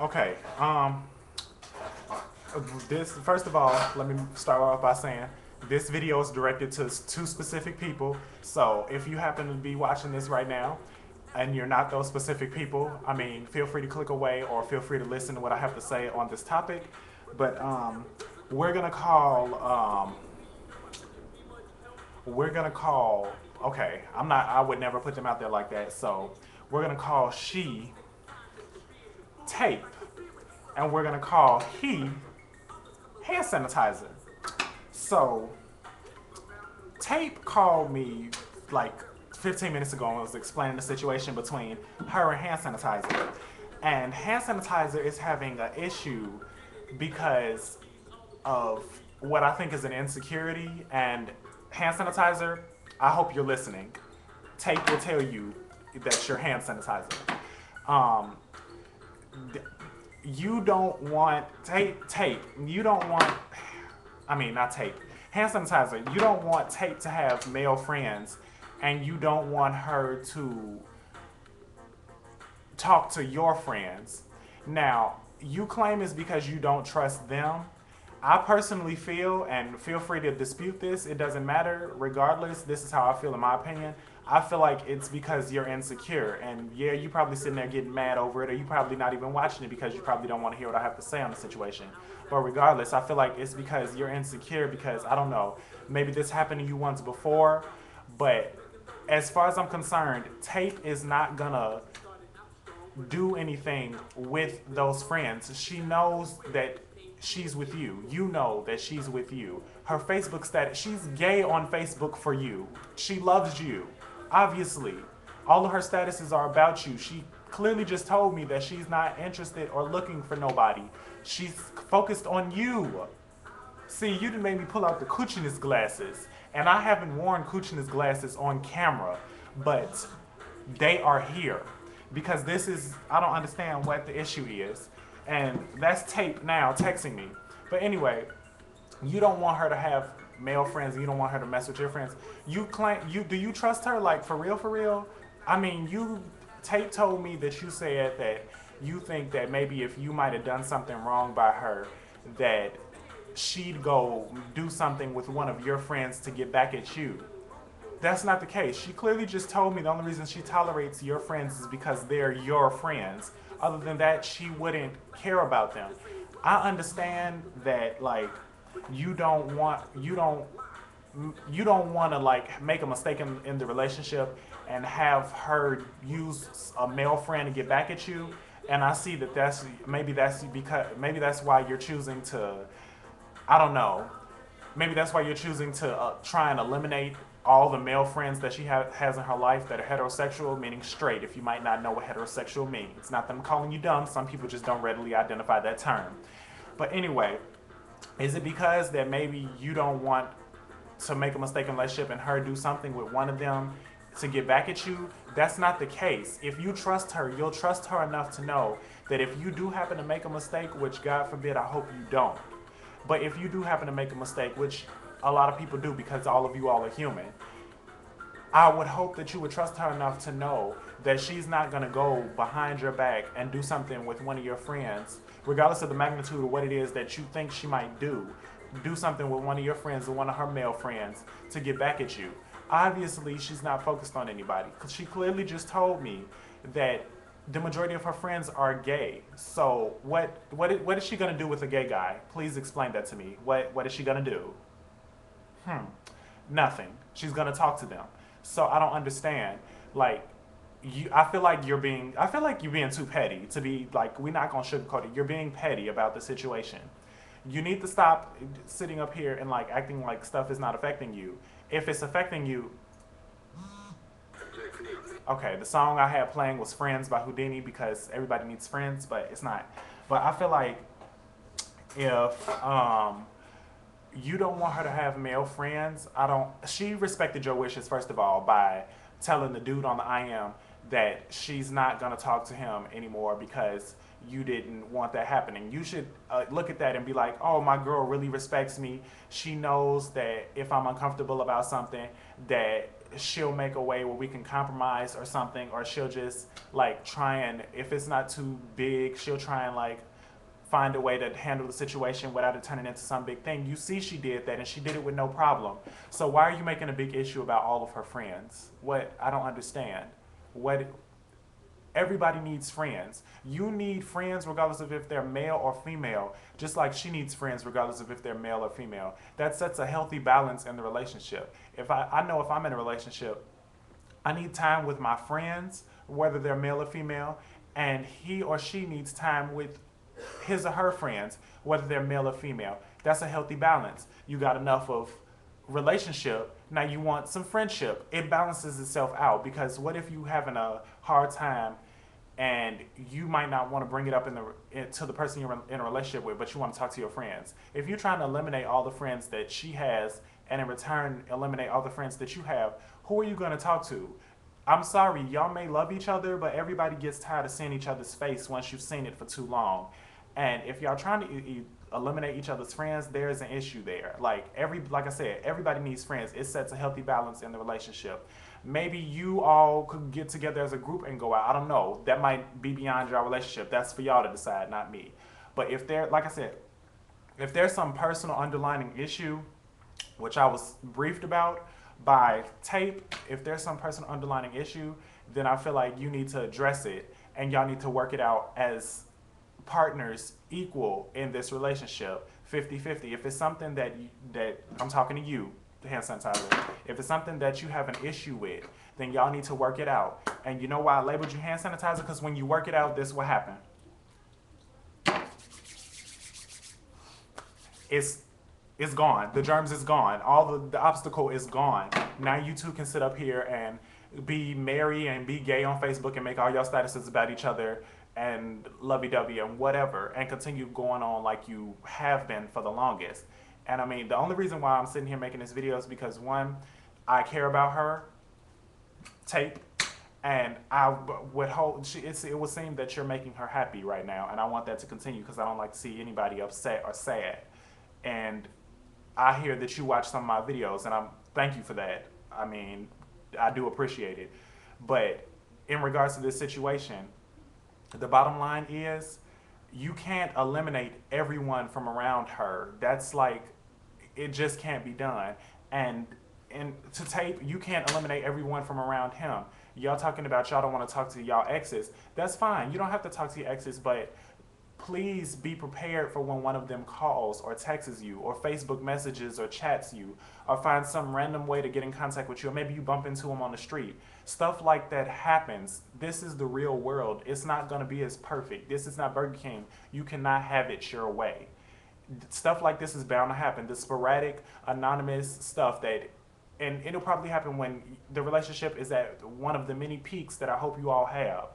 Okay. This first of all, let me start off by saying this video is directed to two specific people. So if you happen to be watching this right now, and you're not those specific people, I mean, feel free to click away or feel free to listen to what I have to say on this topic. But we're gonna call. We're gonna call. Okay, I'm not. I would never put them out there like that. So we're gonna call she tape, and we're gonna call he hand sanitizer. So Tape called me like 15 minutes ago and was explaining the situation between her and hand sanitizer. And hand sanitizer is having an issue because of what I think is an insecurity. And hand sanitizer, I hope you're listening. Tape will tell you that's your hand sanitizer. Um, you don't want tape. You don't want, I mean, not tape. Hand sanitizer. You don't want Tape to have male friends, and you don't want her to talk to your friends. Now, you claim it's because you don't trust them. I personally feel, and feel free to dispute this, it doesn't matter. Regardless, this is how I feel in my opinion. I feel like it's because you're insecure. And yeah, you probably sitting there getting mad over it, or you probably not even watching it because you probably don't want to hear what I have to say on the situation. But regardless, I feel like it's because you're insecure because, I don't know, maybe this happened to you once before. But as far as I'm concerned, Tape is not gonna do anything with those friends. She knows that she's with you. You know that she's with you. Her Facebook status, she's gay on Facebook for you. She loves you. Obviously, all of her statuses are about you. She clearly just told me that she's not interested or looking for nobody. She's focused on you. See, you done made me pull out the Cucciness glasses. And I haven't worn Cucciness glasses on camera, but they are here. Because this is, I don't understand what the issue is. And that's Tape now texting me. But anyway, you don't want her to have male friends, and you don't want her to mess with your friends. You claim, do you trust her, like, for real, for real? I mean, Tape told me that you said that you think that maybe if you might have done something wrong by her, that she'd go do something with one of your friends to get back at you. That's not the case. She clearly just told me the only reason she tolerates your friends is because they're your friends. Other than that, she wouldn't care about them. I understand that, like, you don't want to, like, make a mistake in the relationship and have her use a male friend to get back at you. And I see that that's because maybe that's why you're choosing to, I don't know, maybe that's why you're choosing to try and eliminate all the male friends that she has in her life that are heterosexual, meaning straight, if you might not know what heterosexual means. Not that I'm calling you dumb, some people just don't readily identify that term. But anyway, is it because that maybe you don't want to make a mistake in a relationship and her do something with one of them to get back at you? That's not the case. If you trust her, you'll trust her enough to know that if you do happen to make a mistake, which God forbid, I hope you don't. But if you do happen to make a mistake, which a lot of people do because all of you all are human, I would hope that you would trust her enough to know that she's not going to go behind your back and do something with one of your friends, regardless of the magnitude of what it is that you think she might do something with one of your friends or one of her male friends to get back at you. Obviously, she's not focused on anybody because she clearly just told me that the majority of her friends are gay. So what is she going to do with a gay guy? Please explain that to me. What is she going to do? Nothing. She's gonna talk to them. So I don't understand. Like, I feel like you're being too petty to be like. We're not gonna sugarcoat it. You're being petty about the situation. You need to stop sitting up here and like acting like stuff is not affecting you. If it's affecting you, okay. The song I had playing was "Friends" by Houdini because everybody needs friends, but it's not. But I feel like if you don't want her to have male friends. She respected your wishes, first of all, by telling the dude on the IM that she's not going to talk to him anymore because you didn't want that happening. You should look at that and be like, oh, my girl really respects me. She knows that if I'm uncomfortable about something, that she'll make a way where we can compromise or something, or she'll just like try and, if it's not too big, she'll try and like find a way to handle the situation without it turning into some big thing. You see she did that, and she did it with no problem. So why are you making a big issue about all of her friends? What? I don't understand. What? Everybody needs friends. You need friends regardless of if they're male or female, just like she needs friends regardless of if they're male or female. That sets a healthy balance in the relationship. If I know if I'm in a relationship, I need time with my friends, whether they're male or female, and he or she needs time with his or her friends, whether they're male or female. That's a healthy balance. You got enough of relationship, now you want some friendship. It balances itself out, because what if you having a hard time and you might not want to bring it up to the person you're in a relationship with, but you want to talk to your friends? If you're trying to eliminate all the friends that she has and in return eliminate all the friends that you have, who are you going to talk to? I'm sorry, y'all may love each other, but everybody gets tired of seeing each other's face once you've seen it for too long. And if y'all trying to eliminate each other's friends, there's an issue there. Like I said, everybody needs friends. It sets a healthy balance in the relationship. Maybe you all could get together as a group and go out. I don't know. That might be beyond your relationship. That's for y'all to decide, not me. But if like I said, if there's some personal underlying issue, which I was briefed about by Tape, if there's some personal underlying issue, then I feel like you need to address it, and y'all need to work it out as partners equal in this relationship, 50-50. If it's something that I'm talking to you, the hand sanitizer, if it's something that you have an issue with, then y'all need to work it out. And you know why I labeled you hand sanitizer? Because when you work it out, this is what happens. It's gone. The germs is gone. All the obstacle is gone. Now you two can sit up here and be merry and be gay on Facebook and make all your statuses about each other and lovey-dovey and whatever, and continue going on like you have been for the longest. And I mean, the only reason why I'm sitting here making this video is because, one, I care about her, Tape, and I would hope, it would seem that you're making her happy right now, and I want that to continue because I don't like to see anybody upset or sad. And I hear that you watch some of my videos, and thank you for that. I mean, I do appreciate it. But in regards to this situation, the bottom line is you can't eliminate everyone from around her. That's like, it just can't be done. And to Tape, you can't eliminate everyone from around him. Y'all talking about y'all don't want to talk to y'all exes. That's fine. You don't have to talk to your exes, but please be prepared for when one of them calls or texts you or Facebook messages or chats you or finds some random way to get in contact with you, or maybe you bump into them on the street. Stuff like that happens. This is the real world. It's not going to be as perfect. This is not Burger King. You cannot have it your way. Stuff like this is bound to happen. The sporadic, anonymous stuff and it'll probably happen when the relationship is at one of the many peaks that I hope you all have.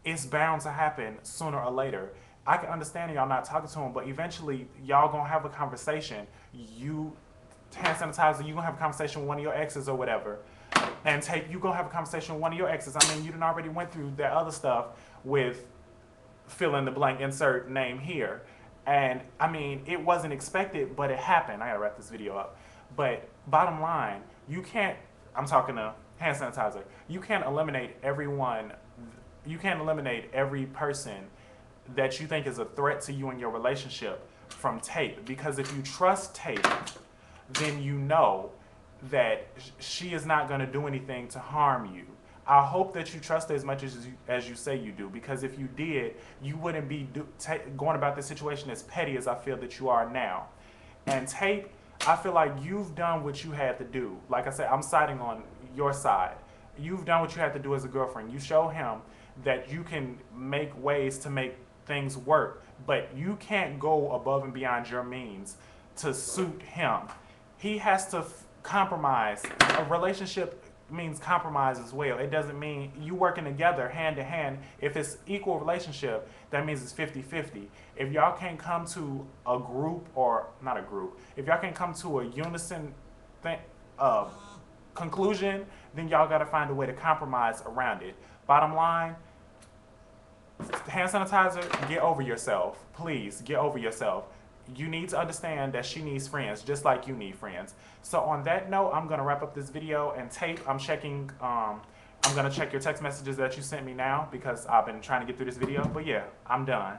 It's bound to happen sooner or later. I can understand y'all not talking to him, but eventually y'all gonna have a conversation. You, hand sanitizer, you gonna have a conversation with one of your exes or whatever. And Tape, you gonna have a conversation with one of your exes. I mean, you done already went through that other stuff with fill in the blank, insert name here. And I mean, it wasn't expected, but it happened. I gotta wrap this video up. But bottom line, you can't, I'm talking to hand sanitizer, you can't eliminate everyone. You can't eliminate every person that you think is a threat to you in your relationship from Tape. Because if you trust Tape, then you know that she is not going to do anything to harm you. I hope that you trust her as much as you say you do, because if you did, you wouldn't be going about this situation as petty as I feel that you are now. And Tape, I feel like you've done what you had to do. Like I said, I'm siding on your side. You've done what you had to do as a girlfriend. You show him that you can make ways to make things work, but you can't go above and beyond your means to suit him. He has to compromise. A relationship means compromise as well. It doesn't mean you working together hand to hand. If it's equal relationship, that means it's 50-50. If y'all can't come to a group, or not a group, if y'all can't come to a unison conclusion, then y'all got to find a way to compromise around it. Bottom line, hand sanitizer, get over yourself. Please, get over yourself. you need to understand that she needs friends just like you need friends. So on that note, I'm gonna wrap up this video. And Tape, I'm gonna check your text messages that you sent me now because I've been trying to get through this video. But yeah, I'm done.